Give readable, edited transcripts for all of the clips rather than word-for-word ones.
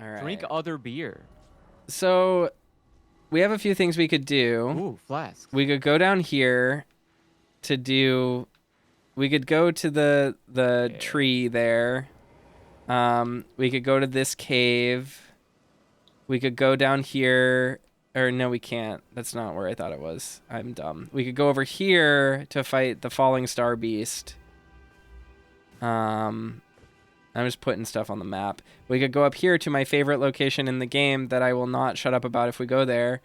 All right. Drink other beer. So we have a few things we could do. Ooh, flasks. We could go down here to do. We could go to the tree there. We could go to this cave. We could go down here. Or no, we can't. That's not where I thought it was. I'm dumb. We could go over here to fight the falling star beast. I'm just putting stuff on the map. We could go up here to my favorite location in the game that I will not shut up about if we go there.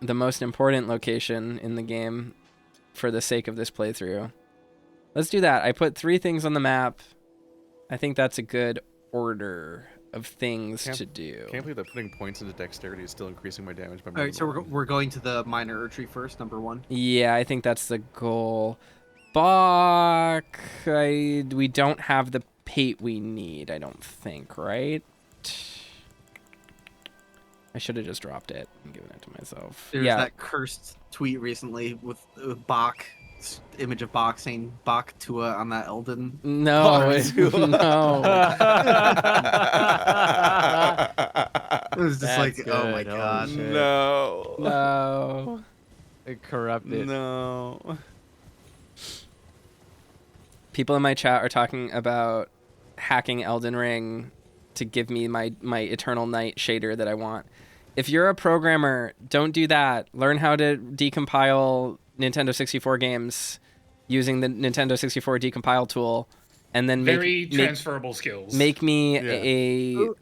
The most important location in the game for the sake of this playthrough. Let's do that. I put 3 things on the map. I think that's a good order of things to do. Can't believe that putting points into dexterity is still increasing my damage by more. All right, so we're going to the minor tree first, number 1. Yeah, I think that's the goal. Bach, we don't have the pate we need, I don't think, right? I should have just dropped it and given it to myself. There's that cursed tweet recently with Bach, image of Bach saying Bach Tua on that Elden. No, no. It was just like, good. Oh my god. No. No. It corrupted. No. People in my chat are talking about hacking Elden Ring to give me my Eternal Night shader that I want. If you're a programmer, don't do that. Learn how to decompile Nintendo 64 games using the Nintendo 64 decompile tool, and then very transferable skills. Make me you're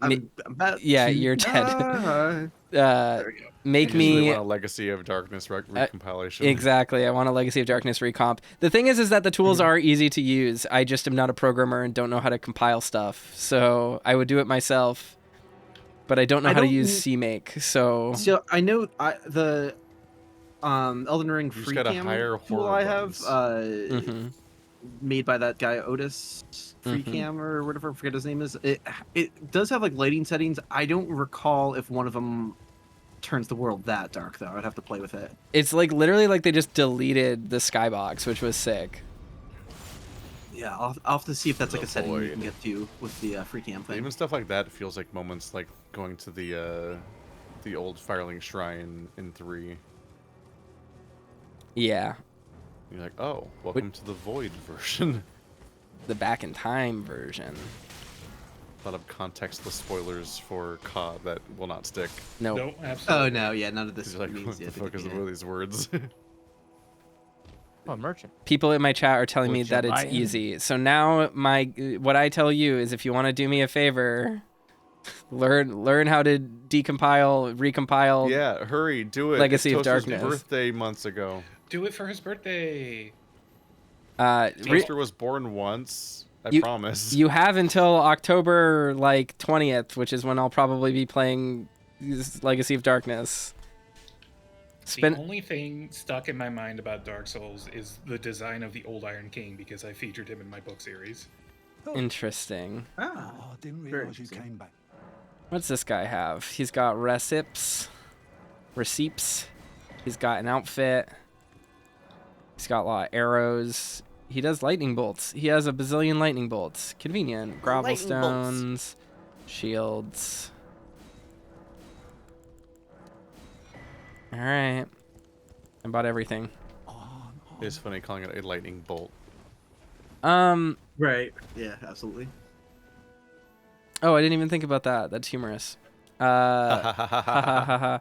dead. There we go. Make me want a Legacy of Darkness recompilation. Exactly, I want a Legacy of Darkness recomp. The thing is that the tools are easy to use. I just am not a programmer and don't know how to compile stuff, so I would do it myself. But I don't know how to use CMake, so I know the Elden Ring free cam tool I have made by that guy Otis free cam or whatever, I forget his name is. It does have like lighting settings. I don't recall if one of them turns the world that dark though. I'd have to play with it. It's like literally like they just deleted the skybox, which was sick. Yeah, I'll have to see if that's like a setting you can get to with the free cam thing. Even stuff like that feels like moments like going to the old Firelink Shrine in 3. Yeah. You're like, oh, welcome to the Void version. The back in time version. A lot of contextless spoilers for COD that will not stick. Nope. No, absolutely. Oh no, yeah, none of this. Like, what the fuck is all these words? Oh, merchant. People in my chat are telling me that it's easy. So now what I tell you is, if you want to do me a favor, learn how to decompile, recompile. Yeah, hurry, do it. Legacy of Toaster's Darkness. birthday months ago. Do it for his birthday. Toaster was born once. I promise. You have until October 20th, which is when I'll probably be playing Legacy of Darkness. The only thing stuck in my mind about Dark Souls is the design of the old Iron King, because I featured him in my book series. Interesting. Ah, I didn't realize you came back. What's this guy have? He's got receipts. He's got an outfit. He's got a lot of arrows. He does lightning bolts. He has a bazillion lightning bolts. Convenient. Gravel stones. Shields. Alright. I bought everything. It's funny calling it a lightning bolt. Right. Yeah, absolutely. Oh, I didn't even think about that. That's humorous. I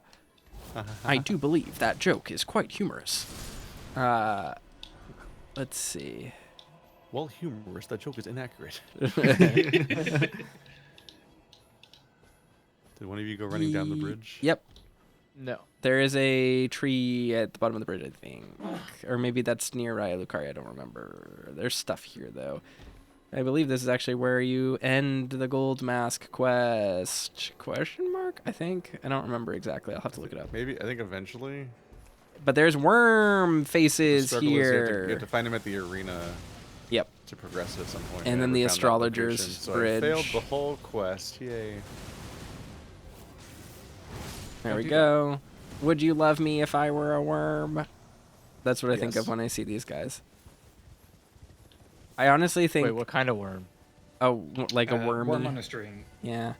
do believe that joke is quite humorous. Let's see. Well, humorous. That joke is inaccurate. Did one of you go running down the bridge? Yep. No. There is a tree at the bottom of the bridge, I think. Or maybe that's near Raya Lucaria, I don't remember. There's stuff here, though. I believe this is actually where you end the Gold Mask quest. Question mark? I think. I don't remember exactly. I'll have to look it up. Maybe. I think eventually. But there's worm faces here. You have to find him at the arena. Yep. To progress at some point. And then the astrologer's bridge. I failed the whole quest. Yay. There we go. Would you love me if I were a worm? That's what I think of when I see these guys. I honestly think... Wait, what kind of worm? like a worm. Worm on a string. Yeah.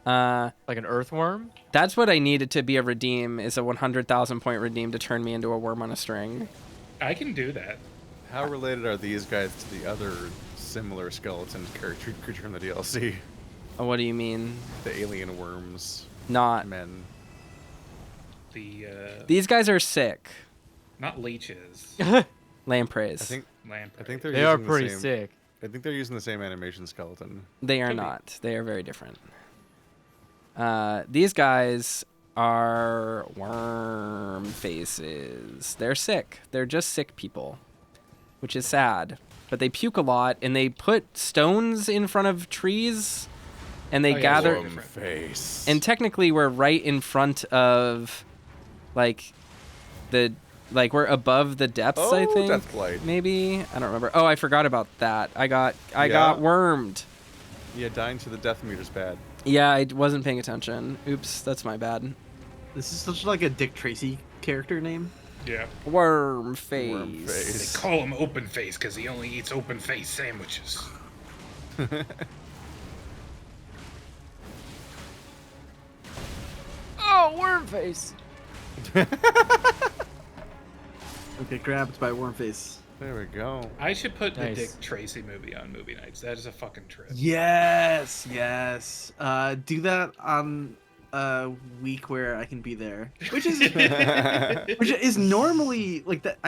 Like an earthworm? That's what I needed to be a redeem, is a 100,000 point redeem to turn me into a worm on a string. I can do that. How related are these guys to the other similar skeleton creature in the DLC? Oh, what do you mean? The alien worms. Not. Men. The These guys are sick. not leeches. Lampreys. I think they're They are using pretty the same, sick. I think they're using the same animation skeleton. They are Could be. not. They are very different. These guys are worm faces. They're sick. They're just sick people, which is sad. But they puke a lot, and they put stones in front of trees, and they Oh, yeah, gather. sure. Worm face. And technically, we're right in front of, like, we're above the depths. I think. Deathblight. Maybe I don't remember. Oh, I forgot about that. I got Yeah. wormed. Yeah, dying to the death meter's bad. Yeah, I wasn't paying attention. Oops, that's my bad. This is such like a Dick Tracy character name. Yeah. Worm face. Worm They face. call him Open Face because he only eats open face sandwiches. Oh, worm face. Okay, grabbed by Wormface. There we go. I should put Nice. the Dick Tracy movie on movie nights. That is a fucking trip. Yes, yes. Do that on a week where I can be there, which is normally like that.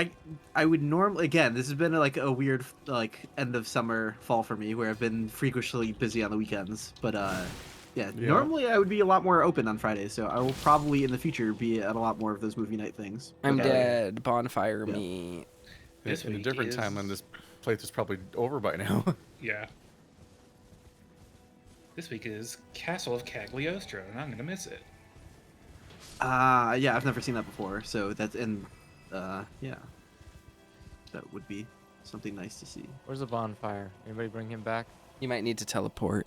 I would normally, again, this has been like a weird like end of summer fall for me where I've been freakishly busy on the weekends. But yeah, normally I would be a lot more open on Fridays, so I will probably in the future be at a lot more of those movie night things. I'm Okay. dead. Bonfire Yeah. me. This In a week different is- timeline, this playthrough's probably over by now. Yeah. This week is Castle of Cagliostro, and I'm gonna miss it. Yeah, I've never seen that before, so that's yeah, that would be something nice to see. Where's the bonfire? Anybody bring him back? You might need to teleport.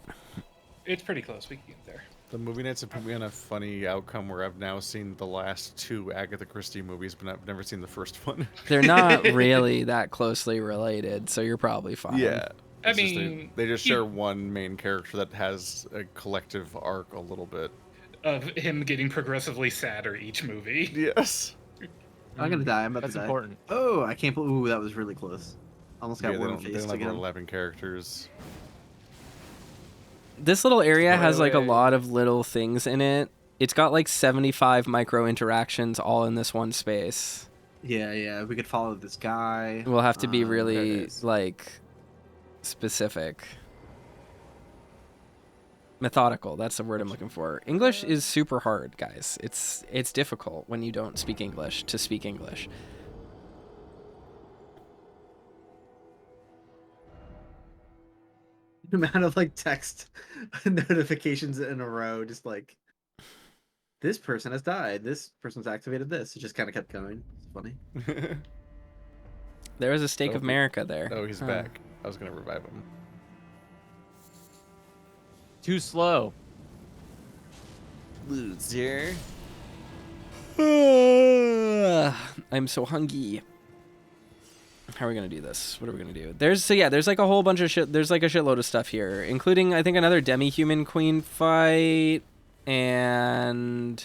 It's pretty close. We can get there. The movie nights have put me on a funny outcome where I've now seen the last two Agatha Christie movies, but I've never seen the first one. They're not really that closely related, so you're probably fine. Yeah. I It's just mean, they just you- share one main character that has a collective arc a little bit. Of him getting progressively sadder each movie. Yes. I'm gonna die. I'm about That's to die. important. Oh, I can't believe. Ooh, that was really close. Almost got Yeah, they worm don't, they faced don't have again. 11 characters. This little area has like a Spoiler. lot of little things in it. It's got like 75 micro interactions all in this one space. Yeah. We could follow this guy. We'll have to be there it really is. like specific. Methodical, that's the word I'm looking for. English is super hard, guys. It's difficult when you don't speak English to speak English. The amount of like text notifications in a row, just like this person has died. This person's activated this. It just kind of kept going. It's funny. There was a stake Oh, of America there. Oh, he's Huh. back. I was going to revive him. Too slow. Loser. I'm so hungry. How are we gonna do this? What are we gonna do? There's like a whole bunch of shit. There's like a shitload of stuff here, including I think another demi-human queen fight, and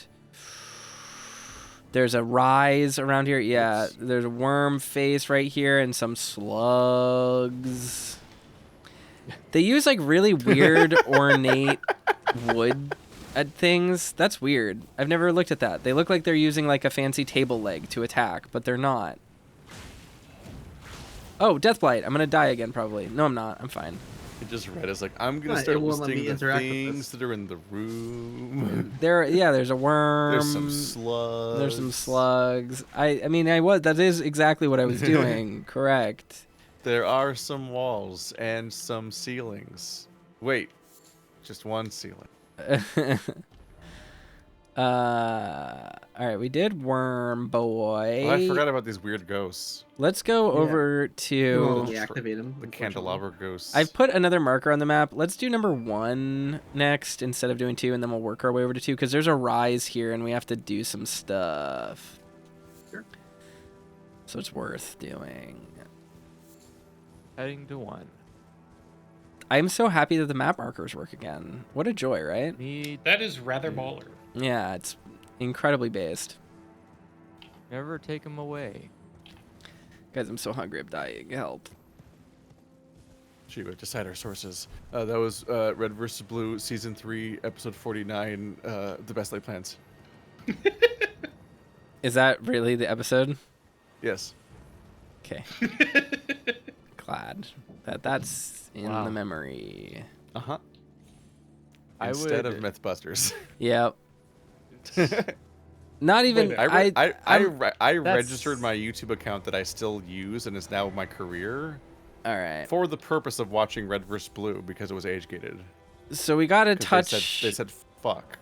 there's a rise around here. Yeah, Oops. there's a worm face right here and some slugs. They use like really weird ornate wood things. That's weird. I've never looked at that. They look like they're using like a fancy table leg to attack, but they're not. Oh, Deathblight. I'm gonna die again probably. No, I'm not. I'm fine. It just read as like, I'm going It to start won't let me listing the interact with things this. that are in the room. There's a worm. There's some slugs. There's some slugs. That is exactly what I was doing. Correct. There are some walls and some ceilings. Wait, just one ceiling. All right, we did Worm Boy. Oh, I forgot about these weird ghosts. Let's go over You won't to. let me activate him. The unfortunately. candelabra ghosts. I've put another marker on the map. Let's do number 1 next instead of doing 2, and then we'll work our way over to 2 because there's a rise here and we have to do some stuff. Sure. So it's worth doing. Heading to 1. I'm so happy that the map markers work again. What a joy, right? That is rather baller. Yeah, it's incredibly based. Never take them away. Guys, I'm so hungry. I'm dying. Help. Shiva, just cite our sources. That was Red vs. Blue, Season 3, Episode 49, The Best Laid Plans. Is that really the episode? Yes. Okay. Glad that that's in the memory. Uh-huh. I Instead would- of Mythbusters. Yep. Not even. Wait a minute. I That's- registered my YouTube account that I still use and is now my career All right. for the purpose of watching Red vs. Blue because it was age gated. So we gotta touch. They said fuck.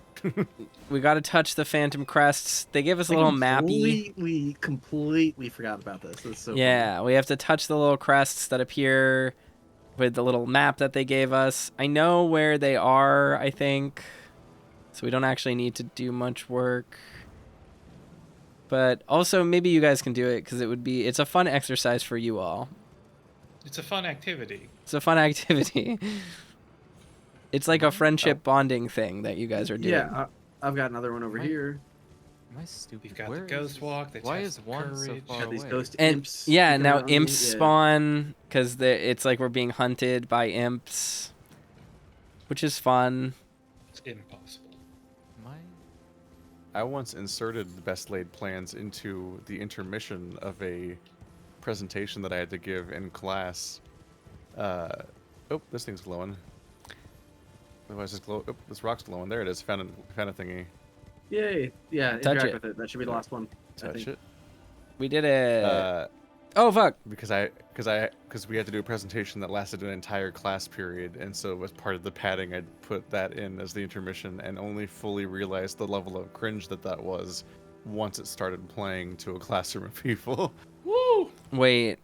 We gotta touch the Phantom Crests. They gave us a little mappy. Completely forgot about this. This is so Yeah, we have to touch the little crests that appear with the little map that they gave us. I know where they are, I think. So we don't actually need to do much work. But also maybe you guys can do it because it's a fun exercise for you all. It's a fun activity. It's a fun activity. It's like a friendship bonding thing that you guys are doing. Yeah, I've got another one over Right. here. Am I stupid? We've got Where the is ghost this? walk. The Why test is of one so courage. far Got these away? ghost And imps. yeah, looking now around me. imps Yeah. spawn because it's like we're being hunted by imps, which is fun. It's impossible. Am I? I once inserted the Best Laid Plans into the intermission of a presentation that I had to give in class. Oh, this thing's glowing. Otherwise, this glow. Oh, this rock's glowing. There it is. Found a thingy. Yay! Yeah, Touch interact it. with it. That should be the last one. I Touch think. it. We did it. Uh, Oh fuck. because we had to do a presentation that lasted an entire class period, and so as part of the padding, I put that in as the intermission, and only fully realized the level of cringe that was once it started playing to a classroom of people. Woo! Wait.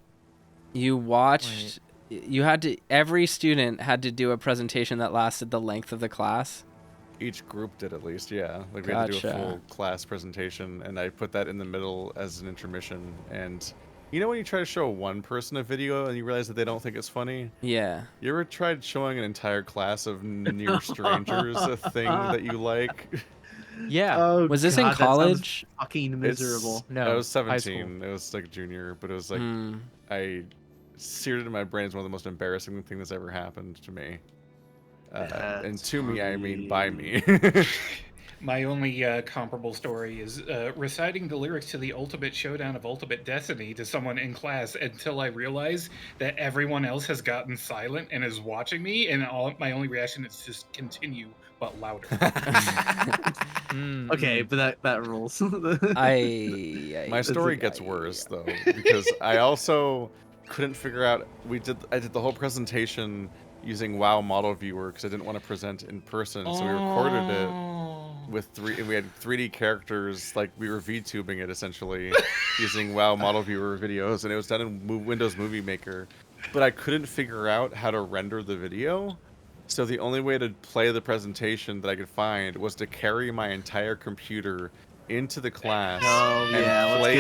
You watched. You had to. Every student had to do a presentation that lasted the length of the class. Each group did at least, yeah. Like we had to do a Gotcha. full class presentation, and I put that in the middle as an intermission. And you know when you try to show one person a video and you realize that they don't think it's funny? Yeah. You ever tried showing an entire class of near strangers a thing that you like? Yeah. Oh, Was this God, in that sounds college? fucking miserable. No, I was high 17. It was like junior, but it was like Hmm. I seared it in my brain as one of the most embarrassing things that's ever happened to me. And That's to me, I mean by me. My only comparable story is reciting the lyrics to the Ultimate Showdown of Ultimate Destiny to someone in class until I realize that everyone else has gotten silent and is watching me, and my only reaction is just continue, but louder. Okay, but that rules. My story gets worse though, because I also couldn't figure out. I did the whole presentation using WoW Model Viewer because I didn't want to present in person, so we recorded it with we had 3D characters, like we were VTubing it essentially using WoW Model Viewer videos, and it was done in Windows Movie Maker. But I couldn't figure out how to render the video. So the only way to play the presentation that I could find was to carry my entire computer into the class Oh, yeah, and let's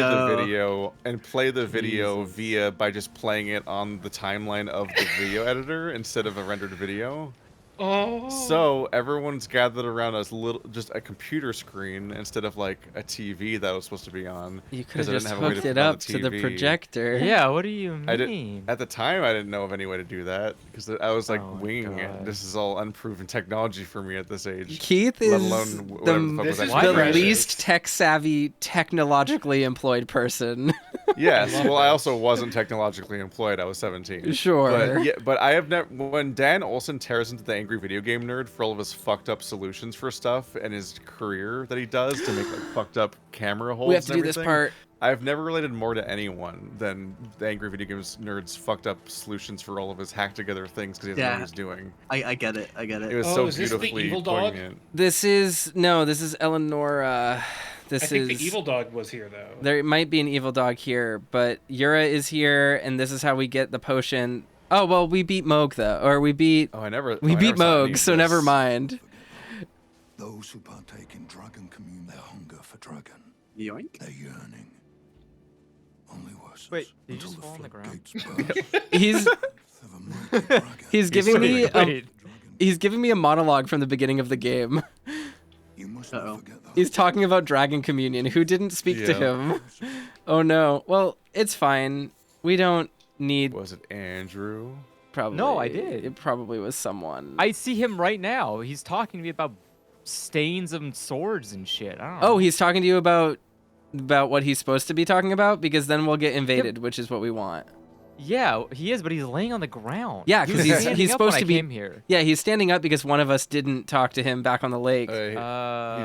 play the video Jesus. via by just playing it on the timeline of the video editor instead of a rendered video. Oh. So everyone's gathered around just a computer screen instead of like a TV that was supposed to be on. You could 'cause I have didn't just have a way to hooked put it on up to the TV. projector. Yeah, what do you I mean? did, at the time, I didn't know of any way to do that because I was like Oh my winging it. God. This is all unproven technology for me at this age. Keith Let is alone whatever the fuck This was is actually the precious. created. least tech savvy, technologically employed person. Yes, I love well, I this. also wasn't technologically employed. I was 17. Sure. But I have never. When Dan Olson tears into the angry video game nerd for all of his fucked up solutions for stuff and his career that he does to make like fucked up camera holds, We have to and do this everything, part. I've never related more to anyone than the angry video games nerd's fucked up solutions for all of his hacked together things because he doesn't know Yeah. what he's doing. I get it. I get It it. was Oh, so is this the beautifully evil dog? poignant. This is Eleanor. This I think is the evil dog was here though. There might be an evil dog here, but Yura is here, and this is how we get the potion. Oh well, we beat Moog though, or we beat Oh, I never. we oh, I beat never saw any Moog, of so never this. mind. Those who partake in dragon commune their hunger for dragon, Yoink. their yearning. Only worse. Wait, did you until just fall on the ground? floodgates burst. He's of a mighty dragon. He's giving me Wait. he's giving me a monologue from the beginning of the game. You must not forget the He's talking about Dragon Communion. Who didn't speak to Yeah. him? Oh no. Well, it's fine. We don't need Was it Andrew? probably. No, I did. It probably was someone. I see him right now. He's talking to me about stains and swords and shit. I don't know. Oh, he's talking to you about what he's supposed to be talking about, because then we'll get invaded, which is what we want. Yeah, he is, but he's laying on the ground. Yeah, He 'cause was he's standing up supposed when to I be- came here. Yeah, he's standing up because one of us didn't talk to him back on the lake. He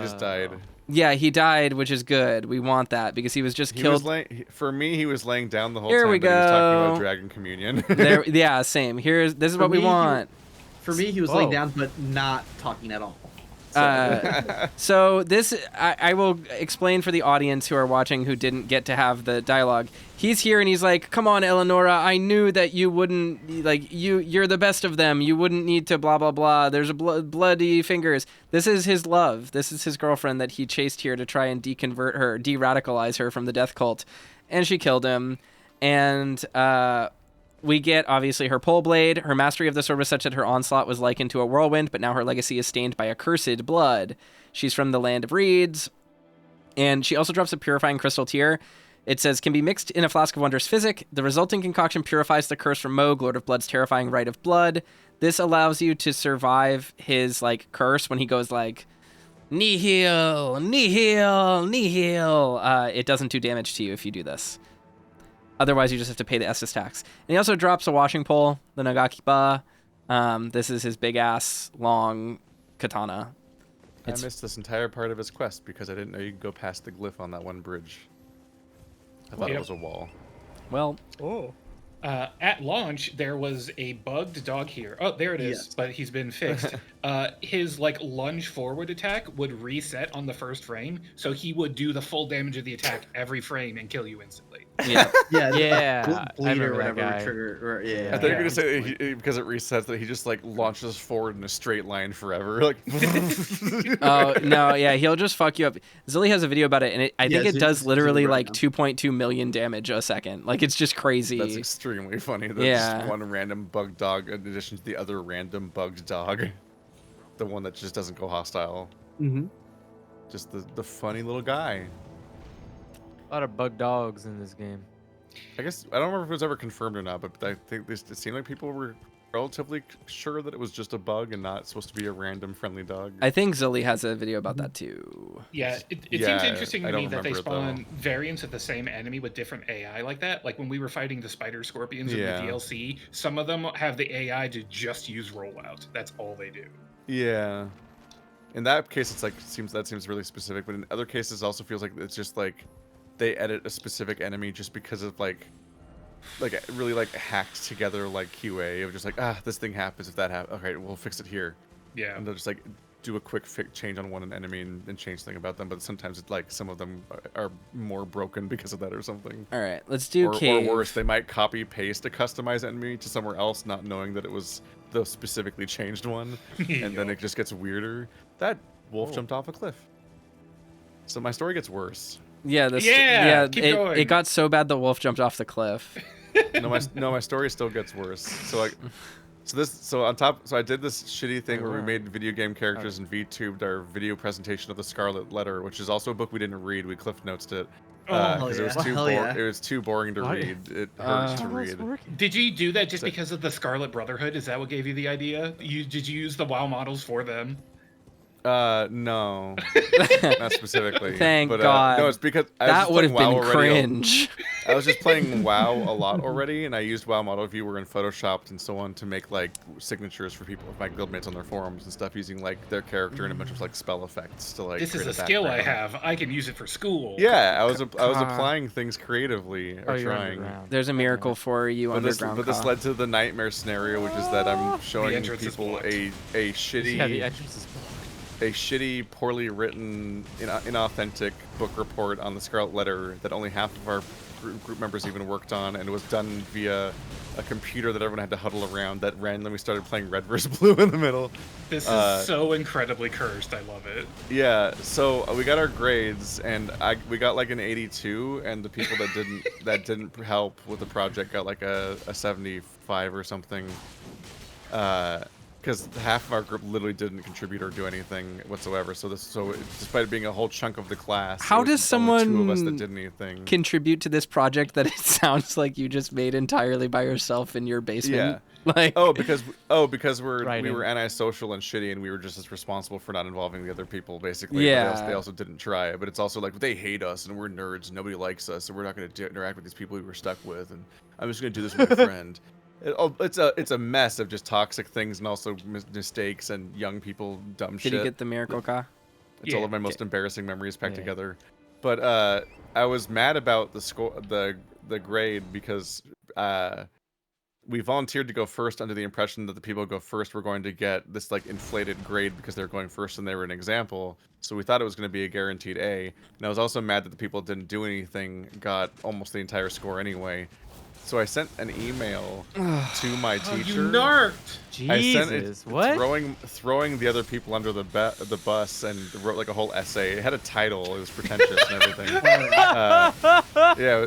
just died. Yeah, he died, which is good. We want that because he was just He killed. was for me, he was laying down the whole Here time. we But he was talking go. about Dragon Communion. There, yeah, same. This is For what we me, he- want. For me, he was laying Whoa. down, but not talking at all. So this, I will explain for the audience who are watching who didn't get to have the dialogue. He's here and he's like, "Come on, Eleonora, I knew that you wouldn't, like, you're the best of them. You wouldn't need to blah, blah, blah. There's a bloody fingers." This is his love. This is his girlfriend that he chased here to try and deconvert her, de-radicalize her from the death cult. And she killed him. And, we get, obviously, her pole blade. Her mastery of the sword was such that her onslaught was likened to a whirlwind, but now her legacy is stained by accursed blood. She's from the land of reeds. And she also drops a purifying crystal tear. It says, can be mixed in a flask of wondrous physic. The resulting concoction purifies the curse from Moog, Lord of Blood's terrifying rite of blood. This allows you to survive his, like, curse when he goes, like, nihil, nihil, nihil. It doesn't do damage to you if you do this. Otherwise, you just have to pay the Estus tax. And he also drops a washing pole, the Nagakiba. This is his big-ass, long katana. I missed this entire part of his quest because I didn't know you could go past the glyph on that one bridge. I thought it Yep. was a wall. Well, At launch, there was a bugged dog here. Oh, there it is, Yes. but he's been fixed. His like lunge forward attack would reset on the first frame, so he would do the full damage of the attack every frame and kill you instantly. yeah. Yeah, Yeah, I bleed or remember that whatever guy. trigger. Or, yeah, I thought you were Yeah. gonna say that because it resets that he just like launches forward in a straight line forever. Like, Oh, no, yeah, he'll just fuck you up. Zilly has a video about it, and I think Yeah, it does Zilly's literally right like now. 2.2 million damage a second. Like, it's just crazy. that's extremely funny. That's Yeah. just one random bug dog in addition to the other random bugged dog. The one that just doesn't go hostile. Mm-hmm. Just the funny little guy. A lot of bug dogs in this game. I guess I don't remember if it was ever confirmed or not, but I think it seemed like people were relatively sure that it was just a bug and not supposed to be a random friendly dog. I think Zilly has a video about that too. Yeah, it Yeah, seems interesting I to me don't that they remember it, though. spawn variants of the same enemy with different AI like that. Like when we were fighting the spider scorpions in Yeah. the DLC, some of them have the AI to just use rollout. That's all they do. Yeah. In that case, it's like that seems really specific, but in other cases, it also feels like it's just like they edit a specific enemy just because of like really like hacked together like QA of just like this thing happens if that happens. Okay, we'll fix it here, Yeah. and they'll just like do a quick change on one enemy and change something about them. But sometimes it's like some of them are more broken because of that or something. All right, let's do Or cave. worse, they might copy paste a customized enemy to somewhere else, not knowing that it was the specifically changed one, and then it just gets weirder. That wolf jumped off a cliff. So my story gets worse. Yeah, Yeah, keep it going. got so bad the wolf jumped off the cliff. My story still gets worse. So I did this shitty thing where we made video game characters and VTubed our video presentation of the Scarlet Letter, which is also a book we didn't read. We cliff notes it. Because it was yeah. too Hell yeah. it was too boring to What? read. It hurts to How is read. it working? Did you do that just because of the Scarlet Brotherhood? Is that what gave you the idea? Did you use the WoW models for them? No, not specifically. Thank but, God. No, it's because I was That just would have playing been WoW already. cringe. I was just playing WoW a lot already, and I used WoW Model Viewer and Photoshopped and so on to make like signatures for people, my guildmates on their forums and stuff, using like their character and a bunch of like spell effects to like. This is create a skill I background. have. I can use it for school. Yeah, I was applying things creatively Oh, or you're trying. underground. There's a miracle for you But this underground. led to the nightmare scenario, which is that I'm showing entrance is people blocked. a shitty. Yeah, the entrance is blocked. A shitty, poorly written, inauthentic book report on the Scarlet Letter that only half of our group members even worked on, and it was done via a computer that everyone had to huddle around that randomly started playing Red vs. Blue in the middle. This is so incredibly cursed. I love it. Yeah, so we got our grades, and we got like an 82, and the people that didn't help with the project got like a 75 or something. Because half of our group literally didn't contribute or do anything whatsoever. So despite it being a whole chunk of the class, How does only two of someone us that did anything contribute to this project that it sounds like you just made entirely by yourself in your basement? Yeah. Like, because Right we were in. antisocial and shitty, and we were just as responsible for not involving the other people, basically. Yeah. But they also didn't try. But it's also like they hate us, and we're nerds, and nobody likes us, and we're not going to interact with these people we were stuck with, and I'm just going to do this with my friend. It's a mess of just toxic things and also mistakes and young people dumb shit. did you get the miracle car? It's all of my most embarrassing memories packed Yeah. together. But I was mad about the score, the grade, because we volunteered to go first under the impression that the people who go first were going to get this like inflated grade because they're going first and they were an example. So we thought it was going to be a guaranteed A. And I was also mad that the people that didn't do anything got almost the entire score anyway. So I sent an email to my Oh, teacher. you narked. I sent it Jesus, what? throwing the other people under the bus, and wrote like a whole essay. It had a title. It was pretentious and everything. Yeah,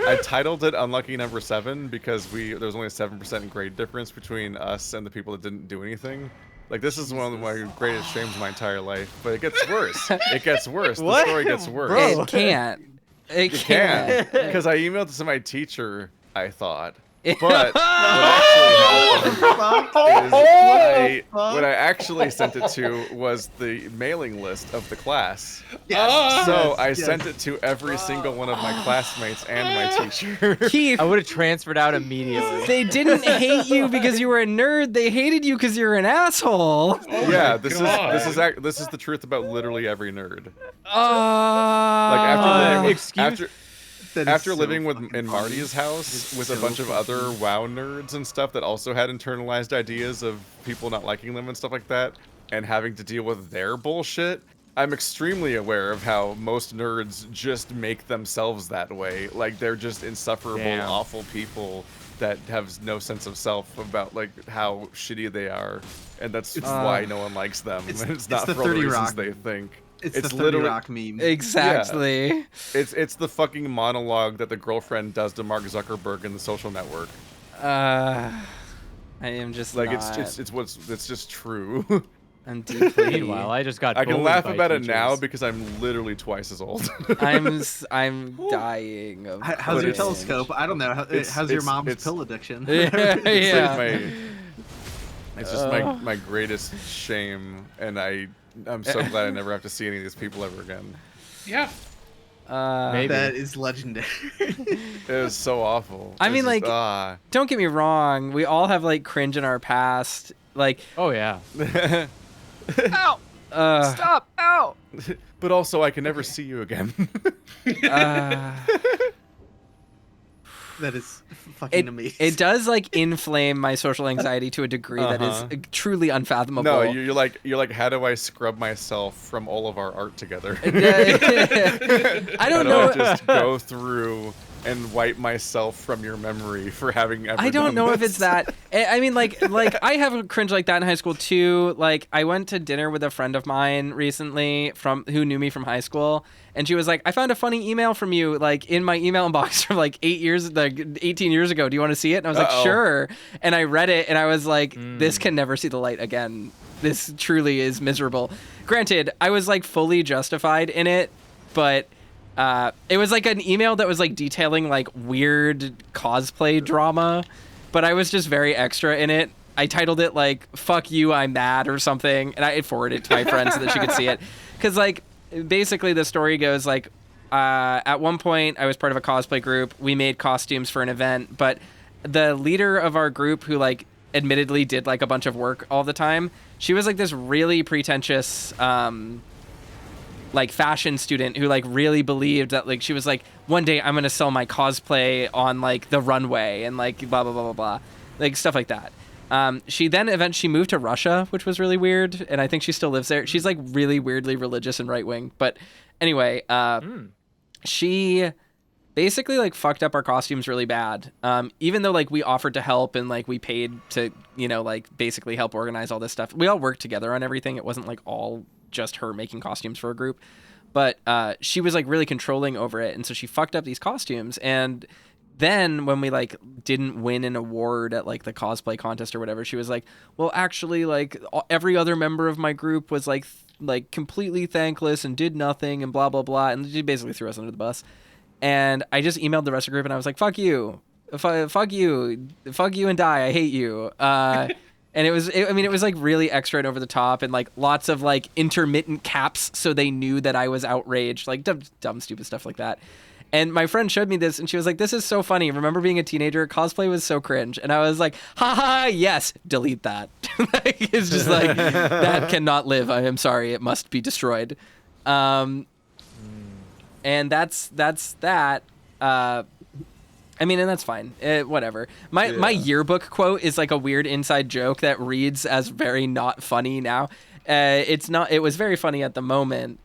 I titled it "Unlucky Number 7" because there was only a 7% grade difference between us and the people that didn't do anything. Like, this is one of my greatest shames of my entire life. But it gets worse. It gets worse. What? The story gets worse. Bro. It can't. It It can, can't. because I emailed it to my teacher, I thought. But what actually happened is what I actually sent it to was the mailing list of the class. Yes. So I sent it to every single one of my classmates and my teacher. Keith, I would have transferred out immediately. they didn't hate you because you were a nerd. They hated you because you're an asshole. Yeah, my God. this is the truth about literally every nerd. Like excuse- After living in Marty's house with a bunch of other WoW nerds and stuff that also had internalized ideas of people not liking them and stuff like that, and having to deal with their bullshit, I'm extremely aware of how most nerds just make themselves that way. Like, they're just insufferable, Damn. awful people that have no sense of self about like how shitty they are, and that's why no one likes them. It's not the for all the 30 reasons Rock. they think. It's the 30 literally Rock meme. exactly. it's the fucking monologue that the girlfriend does to Mark Zuckerberg in The Social Network. I am just Like, not. it's just true. I'm deeply. Meanwhile, I just got. I can bullied laugh by about it teachers. now because I'm literally twice as old. I'm dying of. How's your it's- telescope? I don't know. How's your mom's pill addiction? Yeah, yeah. It's just my greatest shame, and I'm so glad I never have to see any of these people ever again. Yeah. Maybe. That is legendary. It was so awful. I It's mean, just, like, don't get me wrong. We all have like cringe in our past. Like, Oh yeah. Ow! Stop! Ow! But also, I can never see you again. That is fucking amazing. it does like inflame my social anxiety to a degree that is truly unfathomable. No, you're like, how do I scrub myself from all of our art together? I How don't do know. I just go through and wipe myself from your memory for having ever I don't done know if this? it's that. I mean, like I have a cringe like that in high school too. Like, I went to dinner with a friend of mine recently who knew me from high school, and she was like, "I found a funny email from you, like in my email inbox from like 18 years ago. Do you want to see it?" And I was like, "Sure." And I read it, and I was like, "This can never see the light again. This truly is miserable." Granted, I was like fully justified in it, but. It was like an email that was like detailing like weird cosplay drama, but I was just very extra in it. I titled it like "Fuck you, I'm mad" or something, and I forwarded it to my friend so that she could see it. Cause like basically the story goes like at one point I was part of a cosplay group. We made costumes for an event, but the leader of our group, who like admittedly did like a bunch of work all the time, she was like this really pretentious like fashion student who like really believed that like she was like, one day I'm gonna sell my cosplay on like the runway and like blah blah blah blah blah, like stuff like that. She then eventually moved to Russia, which was really weird, and I think she still lives there. She's like really weirdly religious and right wing, but anyway, she basically like fucked up our costumes really bad. Even though like we offered to help and like we paid to, you know, like basically help organize all this stuff. We all worked together on everything. It wasn't like all just her making costumes for a group, but she was like really controlling over it. And so she fucked up these costumes. And then when we like didn't win an award at like the cosplay contest or whatever, she was like, well, actually like every other member of my group was like completely thankless and did nothing and blah, blah, blah. And she basically threw us under the bus. And I just emailed the rest of the group and I was like, fuck you, fuck you and die. I hate you. And it was like really extra and over the top and like lots of like intermittent caps. So they knew that I was outraged, like dumb, stupid stuff like that. And my friend showed me this and she was like, this is so funny. Remember being a teenager? Cosplay was so cringe. And I was like, haha, yes, delete that. Like, it's just like, that cannot live. I am sorry. It must be destroyed. And that's that. I mean, and that's fine. Whatever. My yearbook quote is like a weird inside joke that reads as very not funny now. It's not. It was very funny at the moment,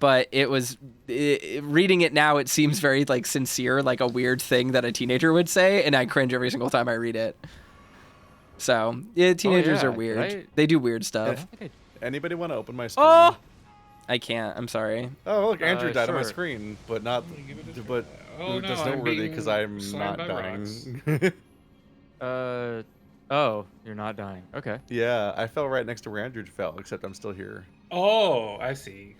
but reading it now, it seems very like sincere, like a weird thing that a teenager would say, and I cringe every single time I read it. So yeah, teenagers are weird. Right? They do weird stuff. Anybody want to open my screen? Oh! I can't. I'm sorry. Oh, look, Andrew died on my sure. screen, but not. But Oh, no, that's I'm noteworthy being because I'm slammed not by dying. Oh, you're not dying. Okay. Yeah, I fell right next to where Andrew fell, except I'm still here. Oh, I see.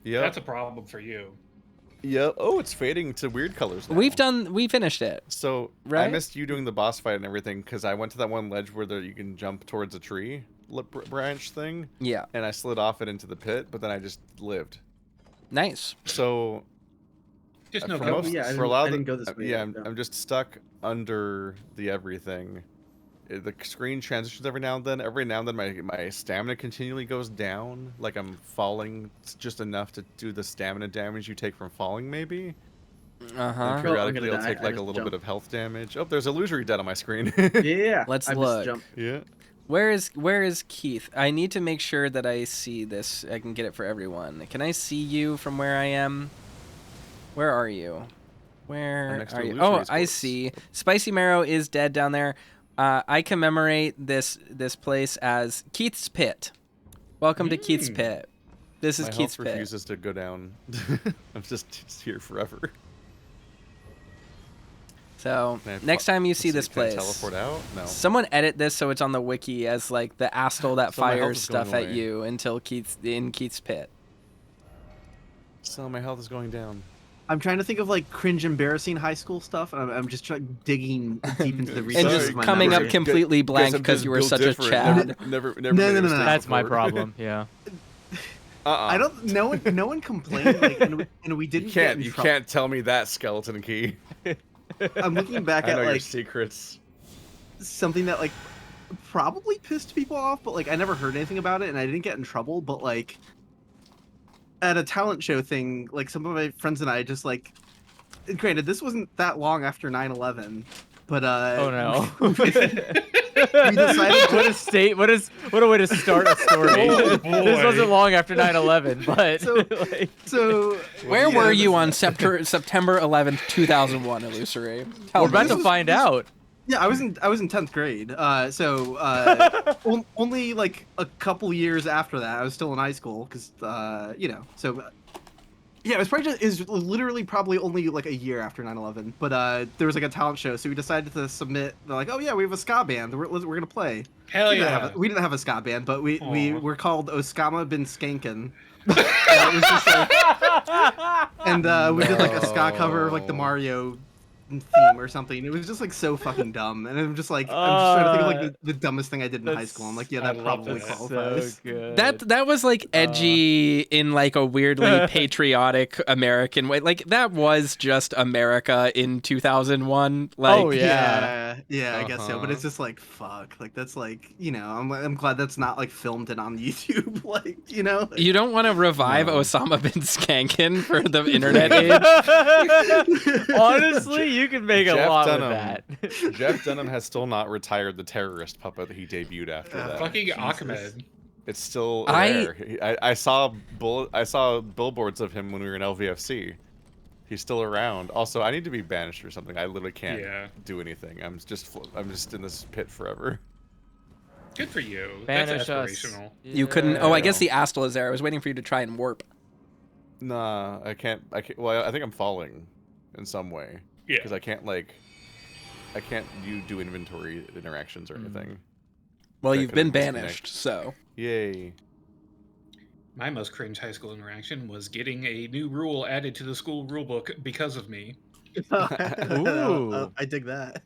Yep. That's a problem for you. Yep. Oh, it's fading to weird colors now. We finished it. So Right? I missed you doing the boss fight and everything because I went to that one ledge where you can jump towards a tree branch thing. Yeah. And I slid off it into the pit, but then I just lived. Nice. So Just no for go. most, yeah, for a lot I of didn't go this way. yeah, I'm just stuck under the everything. The screen transitions every now and then. Every now and then, my stamina continually goes down. Like I'm falling just enough to do the stamina damage you take from falling, maybe. Uh-huh. And periodically, gonna I'll die. take I like a just little bit jumped. of health damage. Oh, there's illusory dead on my screen. Yeah. Let's I missed look. jump. Yeah. Where is Keith? I need to make sure that I see this. I can get it for everyone. Can I see you from where I am? Where are you? Where next to are you? illusory Oh, I sports. see. Spicy Marrow is dead down there. I commemorate this place as Keith's Pit. Welcome to Keith's Pit. This is My Keith's health Pit. refuses to go down. I'm just here forever. So Can I next time you let's see this can I place, teleport out? No. someone edit this so it's on the wiki as like the asshole that So my health fires is going stuff at away. you until Keith's Pit. So my health is going down. I'm trying to think of like cringe, embarrassing high school stuff, and I'm just digging deep into the And resources just of my coming up memory. completely blank Guys, I'm because just you were built such different. a Chad. Never No, made a no, no, mistake That's my before. problem. Yeah. I don't. No one complained, like, and we didn't. Get in You trouble. can't tell me that, Skeleton Key. I'm looking back I at know your like secrets. something that like probably pissed people off, but like I never heard anything about it, and I didn't get in trouble. But like at a talent show thing, like some of my friends and I just like. Granted, this wasn't that long after 9/11, but Oh no. we decided to What a way to start a story. Oh, This boy. wasn't long after 9/11, but So- like, so Where yeah, were this- you on September 11th, 2001, Illusory? Tell we're about me. to find out. Yeah, I was in 10th grade. Only like a couple years after that, I was still in high school because so. Yeah, it was literally probably only like a year after 9/11, but there was like a talent show, so we decided to submit. They're like, oh yeah, we have a ska band. We're gonna play. Hell We didn't yeah. have we didn't have a ska band, but we Aw. were called Oskama Bin Skankin. It was just like, and we did like a ska cover of like the Mario theme or something. It was just like so fucking dumb, and I'm just like I'm just trying to think of like the dumbest thing I did in high school. I'm like, yeah, I that love probably that. qualifies. So good. That was like edgy in like a weirdly patriotic American way. Like that was just America in 2001. Like, Oh, yeah. Yeah, I guess so. But Uh-huh. it's just like fuck. Like that's like I'm glad that's not like filmed and on YouTube. Like You don't want to revive No. Osama bin Skankin for the internet age? Honestly, you can make a Jeff lot Dunham. with that. Jeff Dunham has still not retired the terrorist puppet that he debuted after that. Fucking Jesus. Ahmed. It's still I- there. I saw billboards of him when we were in LVFC. He's still around. Also, I need to be banished or something. I literally can't Yeah. do anything. I'm just in this pit forever. Good for you. Banish That's us. aspirational. You couldn't. Oh, I guess No. the Astral is there. I was waiting for you to try and warp. Nah, I can't. Well, I think I'm falling in some way Yeah. because I can't do inventory interactions or anything. Well, I you've couldn't been disconnect. banished, so. Yay. My most cringe high school interaction was getting a new rule added to the school rulebook because of me. Ooh. I dig that.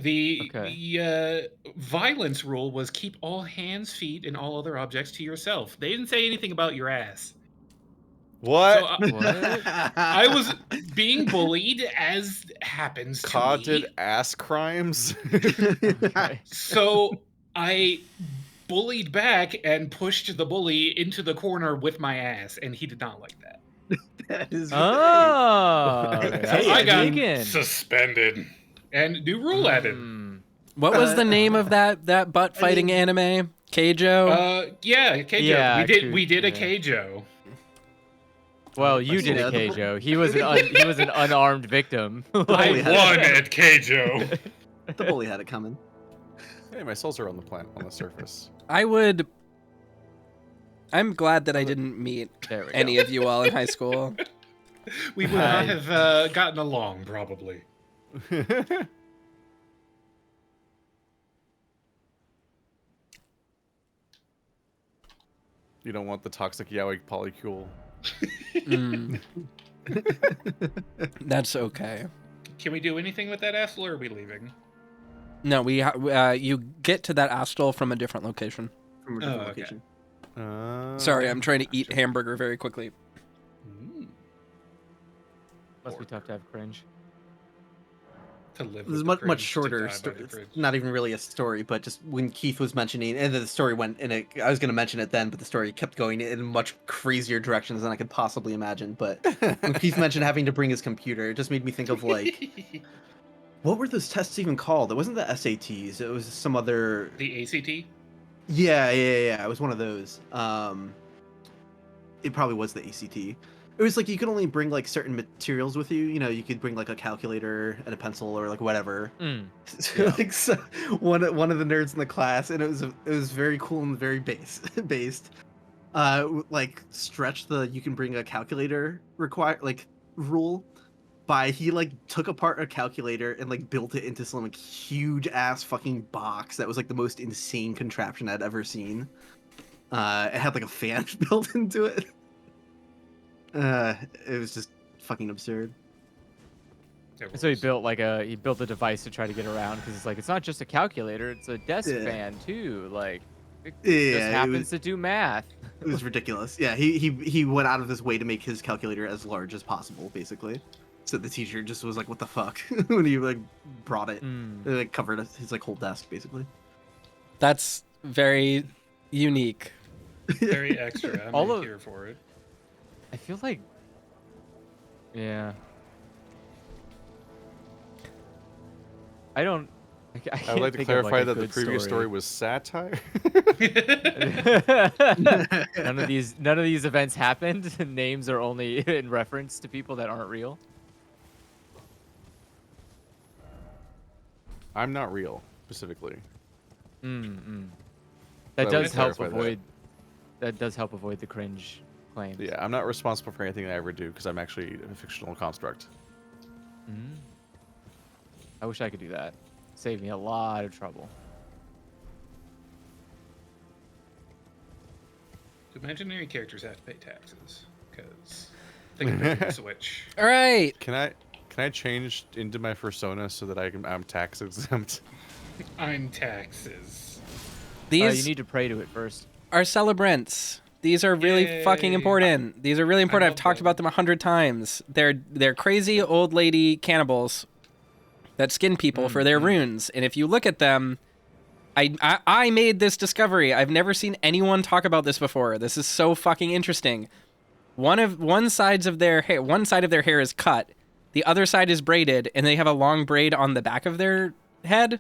The violence rule was keep all hands, feet, and all other objects to yourself. They didn't say anything about your ass. What? So I was being bullied, as happens to COD me. did ass crimes? So I bullied back and pushed the bully into the corner with my ass, and he did not like that. That is Oh, So I got vegan. suspended. And new rule added. What was the name of that butt fighting anime? Keijo? Yeah, Keijo. Yeah, we did a yeah. Keijo. Well, you did a Keijo. He was an unarmed victim. I Bully had won it. at Keijo. The bully had it coming. Hey, my souls are on the surface. I'm glad that I didn't meet There we any go. of you all in high school. We would not have gotten along, probably. You don't want the toxic yaoi polycule. Mm. That's okay. Can we do anything with that asshole, or are we leaving? No, you get to that Astral from a different location. From a different okay. location. Sorry, I'm trying to eat hamburger very quickly. Must be tough to have cringe. To live This is with the much cringe, to shorter. die by the It's cringe. not even really a story, but just when Keith was mentioning, and then the story went in a. I was going to mention it then, but the story kept going in much crazier directions than I could possibly imagine. But when Keith mentioned having to bring his computer, it just made me think of like, what were those tests even called? It wasn't the SATs. It was some other. The ACT? Yeah. It was one of those. It probably was the ACT. It was like you could only bring like certain materials with you. You know, you could bring like a calculator and a pencil or like whatever. Like so, one of the nerds in the class, and it was very cool and very based. Like stretch the you can bring a calculator rule by he like took apart a calculator and like built it into some like huge ass fucking box that was like the most insane contraption I'd ever seen. It had like a fan built into it. It was just fucking absurd. So he built a device to try to get around because it's like it's not just a calculator, it's a desk fan too. Like it just happens to do math. It was ridiculous. Yeah, he went out of his way to make his calculator as large as possible, basically. So the teacher just was like, "What the fuck?" when he like brought it. It like covered his like whole desk, basically. That's very unique. Very extra. I'm All of- here for it. I feel like, yeah. I don't. I would like to clarify that the previous story was satire. none of these events happened. Names are only in reference to people that aren't real. I'm not real, specifically. That I does would help clarify avoid. That does help avoid the cringe claims. Yeah, I'm not responsible for anything I ever do because I'm actually a fictional construct. I wish I could do that. Save me a lot of trouble. Do imaginary characters have to pay taxes? Because they can make a switch. All right. Can I change into my persona so that I'm tax exempt? I'm taxes. These You need to pray to it first. are celebrants. These are really Yay. fucking important. These are really important. I've love talked them. about them 100 times. They're crazy old lady cannibals that skin people for their runes. And if you look at them, I made this discovery. I've never seen anyone talk about this before. This is so fucking interesting. One side of their hair is cut. The other side is braided, and they have a long braid on the back of their head,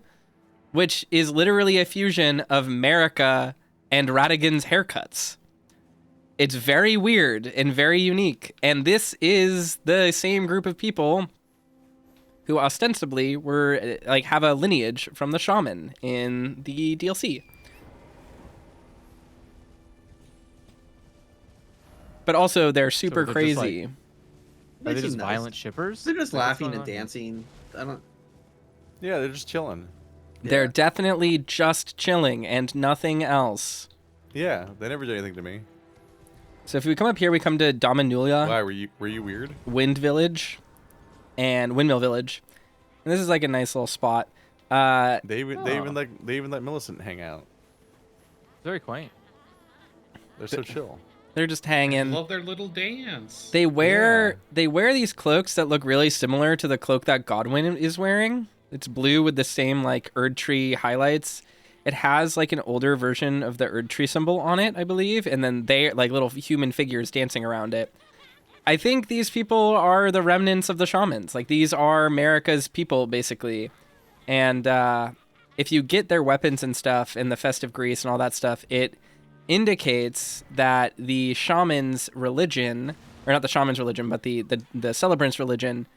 which is literally a fusion of Marika and Radigan's haircuts. It's very weird and very unique. And this is the same group of people who ostensibly were like have a lineage from the shaman in the DLC. But also they're super they're just, crazy. Are they seem just nice. violent shippers? They're just Like, what's laughing going and on? dancing. I don't. Yeah, they're just chilling. They're Yeah. definitely just chilling and nothing else. Yeah, they never did anything to me. So if we come up here, we come to Dominulia, Why were you weird? Wind Village, and Windmill Village. And this is like a nice little spot. They even let Millicent hang out. Very quaint. They're so chill. They're just I hanging. love their little dance. They wear these cloaks that look really similar to the cloak that Godwin is wearing. It's blue with the same like Erd Tree highlights. It has like an older version of the Erd Tree symbol on it, I believe, and then they like little human figures dancing around it. I think these people are the remnants of the shamans. Like these are America's people basically. And if you get their weapons and stuff and the festive grease and all that stuff, it indicates that the shaman's religion, or not the shaman's religion, but the celebrant's religion,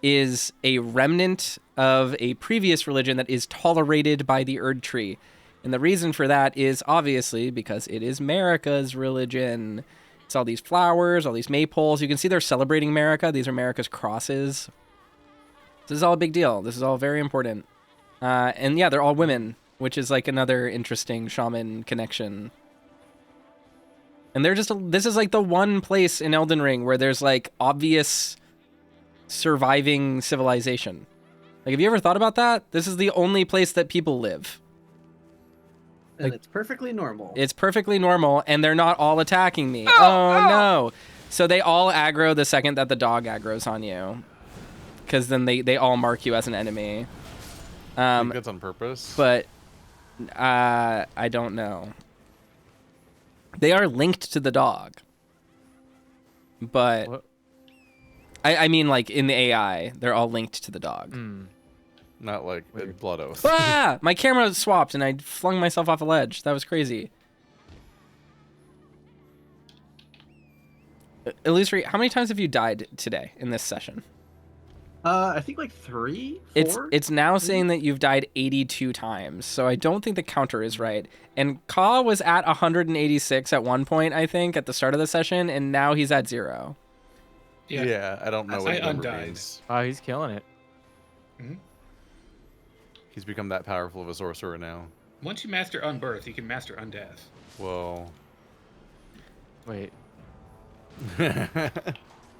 is a remnant of a previous religion that is tolerated by the Erd Tree. And the reason for that is obviously because it is America's religion. It's all these flowers, all these maypoles. You can see they're celebrating America. These are America's crosses. This is all a big deal. This is all very important. And yeah, they're all women, which is like another interesting shaman connection. And they're just, this is like the one place in Elden Ring where there's like obvious surviving civilization. Like, have you ever thought about that? This is the only place that people live. And Like, it's perfectly normal. It's perfectly normal, and they're not all attacking me. Oh, no. So they all aggro the second that the dog aggroes on you. Because then they all mark you as an enemy. I think that's on purpose. But I don't know. They are linked to the dog. But What? I mean, like, in the AI, they're all linked to the dog. Not like in Blood Oath. Ah! My camera swapped, and I flung myself off a ledge. That was crazy. Illusory, how many times have you died today in this session? I think like 3, 4. It's now saying that you've died 82 times, so I don't think the counter is right. And Ka was at 186 at one point, I think, at the start of the session, and now he's at 0. Yeah, I don't know I what the number undied. means. Oh, he's killing it. He's become that powerful of a sorcerer now. Once you master Unbirth, you can master Undeath. Whoa. Wait.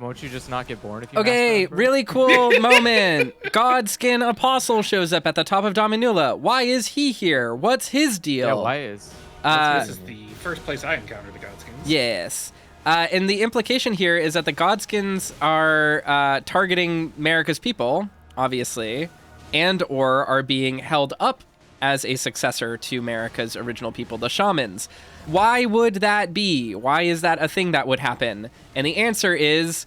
Won't you just not get born if you Okay, master Unbirth? really cool moment. Godskin Apostle shows up at the top of Dominula. Why is he here? What's his deal? Yeah, why is? This is the first place I encountered the Godskins. Yes. And the implication here is that the Godskins are targeting America's people, obviously, and or are being held up as a successor to America's original people, the shamans. Why would that be? Why is that a thing that would happen? And the answer is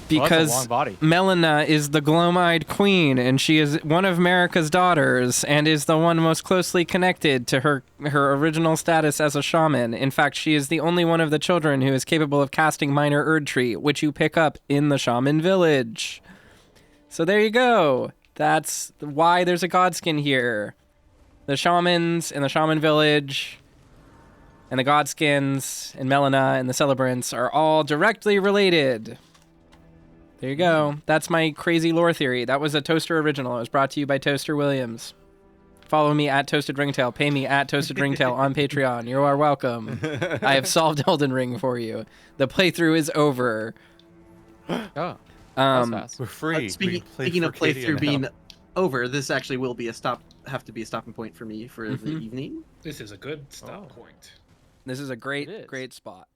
Well, that's a because long body. Melina is the gloam-eyed queen, and she is one of America's daughters, and is the one most closely connected to her original status as a shaman. In fact, she is the only one of the children who is capable of casting Minor Erd Tree, which you pick up in the shaman village. So there you go. That's why there's a Godskin here. The shamans in the shaman village, and the Godskins and Melina and the Celebrants are all directly related. There you go. That's my crazy lore theory. That was a Toaster original. It was brought to you by Toaster Williams. Follow me at Toasted Ringtail. Pay me at Toasted Ringtail on Patreon. You are welcome. I have solved Elden Ring for you. The playthrough is over. Oh, that was fast. We're free. Speaking of playthrough being over, this actually will be have to be a stopping point for me for the evening. This is a good stop point. This is a It great, is. great spot.